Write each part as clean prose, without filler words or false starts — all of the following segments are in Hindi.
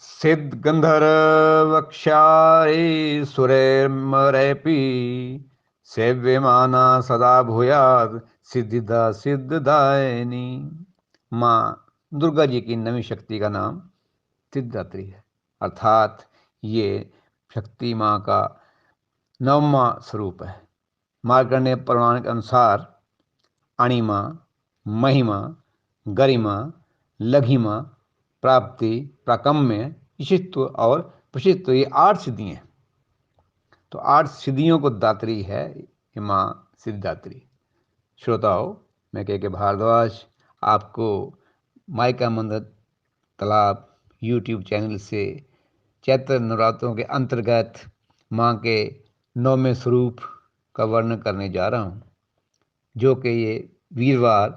सिद्ध गंधर्व वक्षारे सुरेमरेपि सेव्यमाना सदा भूयात् सिद्धिदा सिद्धदायिनी। माँ दुर्गा जी की नवी शक्ति का नाम सिद्धिदात्री है, अर्थात ये शक्ति माँ का नवमा स्वरूप है। मार्कंडेय पुराण के अनुसार अणिमा, महिमा, गरिमा, लघिमा, प्राप्ति, प्राकम्य, ईशित्व और प्रशित्व, ये 8 सिद्धियाँ हैं। तो 8 सिद्धियों को दात्री है ये माँ सिद्धिदात्री। श्रोताओ, मैं के भारद्वाज आपको माइका मंदिर तालाब यूट्यूब चैनल से चैत्र नवरात्रों के अंतर्गत माँ के 9वें स्वरूप का वर्णन करने जा रहा हूँ, जो कि ये वीरवार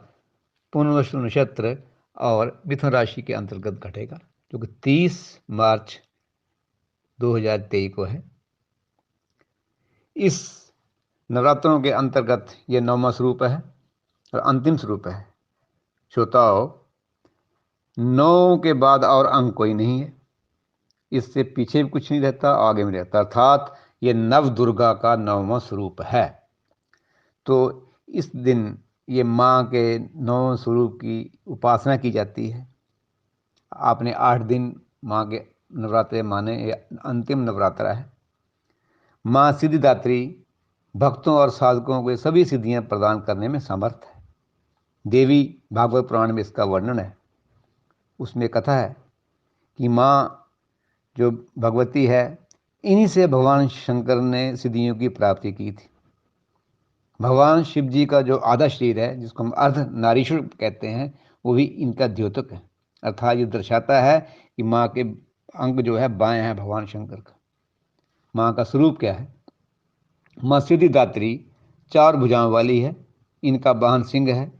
पुनर्वसु नक्षत्र और मिथुन राशि के अंतर्गत घटेगा, जो कि 30 मार्च 2023 को है। इस नवरात्रों के अंतर्गत ये 9वां स्वरूप है और अंतिम स्वरूप है। श्रोताओ, 9 के बाद और अंक कोई नहीं है, इससे पीछे भी कुछ नहीं रहता, आगे में रहता, अर्थात ये नव दुर्गा का 9वां स्वरूप है। तो इस दिन ये माँ के 9 स्वरूप की उपासना की जाती है। आपने 8 दिन माँ के नवरात्रे माने, ये अंतिम नवरात्रा है। माँ सिद्धिदात्री भक्तों और साधकों को सभी सिद्धियां प्रदान करने में समर्थ है। देवी भागवत पुराण में इसका वर्णन है। उसमें कथा है कि माँ जो भगवती है, इन्हीं से भगवान शंकर ने सिद्धियों की प्राप्ति की थी। भगवान शिव जी का जो आधा शरीर है, जिसको हम अर्ध नारीश्वर कहते हैं, वो भी इनका द्योतक है। अर्थात ये दर्शाता है कि माँ के अंग जो है बाएं हैं भगवान शंकर का। माँ का स्वरूप क्या है? माँ सिद्धिदात्री 4 भुजाओं वाली है। इनका वाहन सिंह है।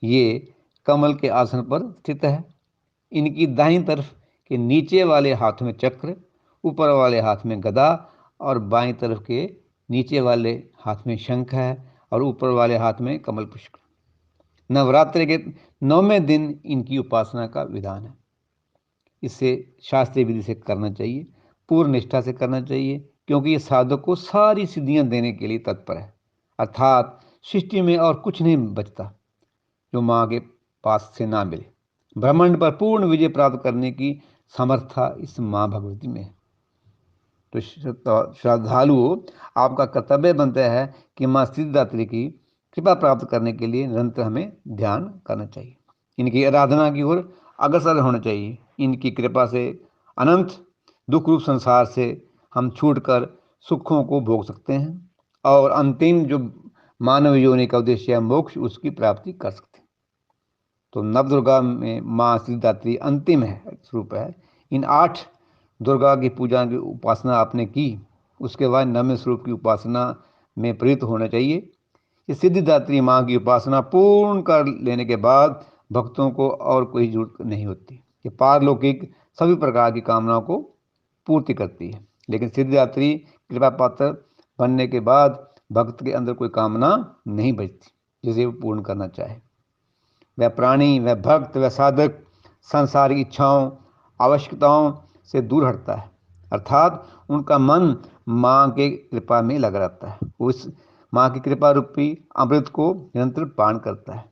ये कमल के आसन पर स्थित है। इनकी दाहिनी तरफ के नीचे वाले हाथ में चक्र, ऊपर वाले हाथ में गदा और बाईं तरफ के नीचे वाले हाथ में शंख है और ऊपर वाले हाथ में कमल पुष्प। नवरात्रि के 9वें दिन इनकी उपासना का विधान है। इसे शास्त्रीय विधि से करना चाहिए, पूर्ण निष्ठा से करना चाहिए, क्योंकि ये साधक को सारी सिद्धियां देने के लिए तत्पर है। अर्थात सृष्टि में और कुछ नहीं बचता जो माँ के पास से ना मिले। ब्रह्मांड पर पूर्ण विजय प्राप्त करने की समर्था इस माँ भगवती में है। तो श्रद्धालुओं, आपका कर्तव्य बनता है कि माँ सिद्धिदात्री की कृपा प्राप्त करने के लिए निरंतर हमें ध्यान करना चाहिए। इनकी आराधना की ओर अग्रसर होना चाहिए। इनकी कृपा से अनंत दुख रूप संसार से हम छूटकर सुखों को भोग सकते हैं और अंतिम जो मानव योनि का उद्देश्य है मोक्ष, उसकी प्राप्ति कर सकते हैं। तो नवदुर्गा में माँ सिद्धिदात्री अंतिम है स्वरूप है। इन 8 दुर्गा की पूजा की उपासना आपने की, उसके बाद 9वें स्वरूप की उपासना में प्रवृत्त होना चाहिए। ये सिद्धिदात्री माँ की उपासना पूर्ण कर लेने के बाद भक्तों को और कोई जरूरत नहीं होती। ये पारलौकिक सभी प्रकार की कामनाओं को पूर्ति करती है। लेकिन सिद्धिदात्री कृपा पात्र बनने के बाद भक्त के अंदर कोई कामना नहीं बचती जिसे वो पूर्ण करना चाहे। वह प्राणी, वह भक्त, वह साधक सांसारिक इच्छाओं, आवश्यकताओं से दूर हटता है। अर्थात उनका मन माँ के कृपा में लगा रहता है। उस माँ की कृपा रूपी अमृत को निरंतर पान करता है।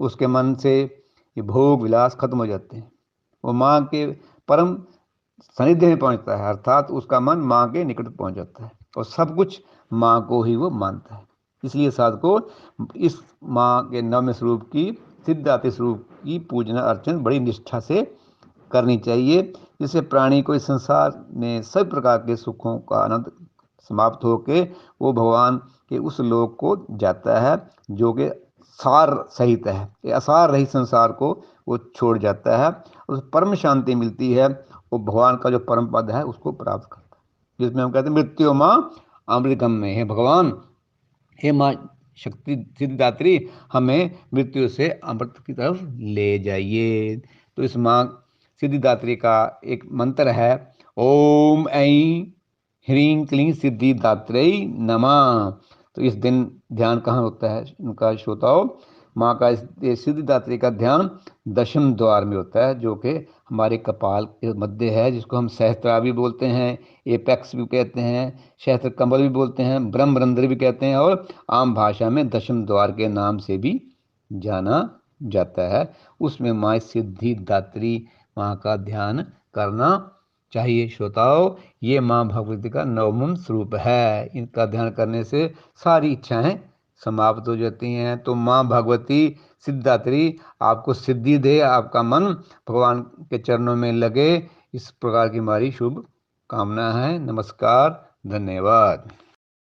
उसके मन से ये भोग विलास खत्म हो जाते हैं। वो माँ के परम सानिध्य में पहुंचता है, अर्थात उसका मन माँ के निकट पहुंच जाता है और सब कुछ माँ को ही वो मानता है। इसलिए साधको इस माँ के 9वें स्वरूप की सिद्धिदात्री स्वरूप की पूजना अर्चना बड़ी निष्ठा से करनी चाहिए, जिससे प्राणी को इस संसार में सभी प्रकार के सुखों का आनंद समाप्त होकर वो भगवान के उस लोक को जाता है जो कि सार सहित है। ये असार रहित संसार को वो छोड़ जाता है, उस परम शांति मिलती है। वो भगवान का जो परम पद है उसको प्राप्त करता है, जिसमें हम कहते हैं मृत्यु माँ अमृतगम में है। भगवान, हे माँ शक्ति सिद्धिदात्री, हमें मृत्यु से अमृत की तरफ ले जाइए। तो इस माँ सिद्धिदात्री का एक मंत्र है, ओम ऐं ह्रीं क्लीं सिद्धिदात्रै नमः। तो इस दिन ध्यान कहाँ होता है इनका श्रोताओं? माँ का ये सिद्धिदात्री का ध्यान दशम द्वार में होता है, जो कि हमारे कपाल के मध्य है, जिसको हम सहस्त्रा भी बोलते हैं, एपेक्स भी कहते हैं, सहस्त्र कमल भी बोलते हैं, ब्रह्मरंध्र भी कहते हैं, और आम भाषा में दशम द्वार के नाम से भी जाना जाता है। उसमें माँ सिद्धिदात्री माँ का ध्यान करना चाहिए। श्रोताओं, ये माँ भगवती का नवम स्वरूप है। इनका ध्यान करने से सारी इच्छाएं समाप्त हो जाती हैं। तो माँ भगवती सिद्धिदात्री आपको सिद्धि दे, आपका मन भगवान के चरणों में लगे, इस प्रकार की हमारी शुभ कामना है। नमस्कार, धन्यवाद।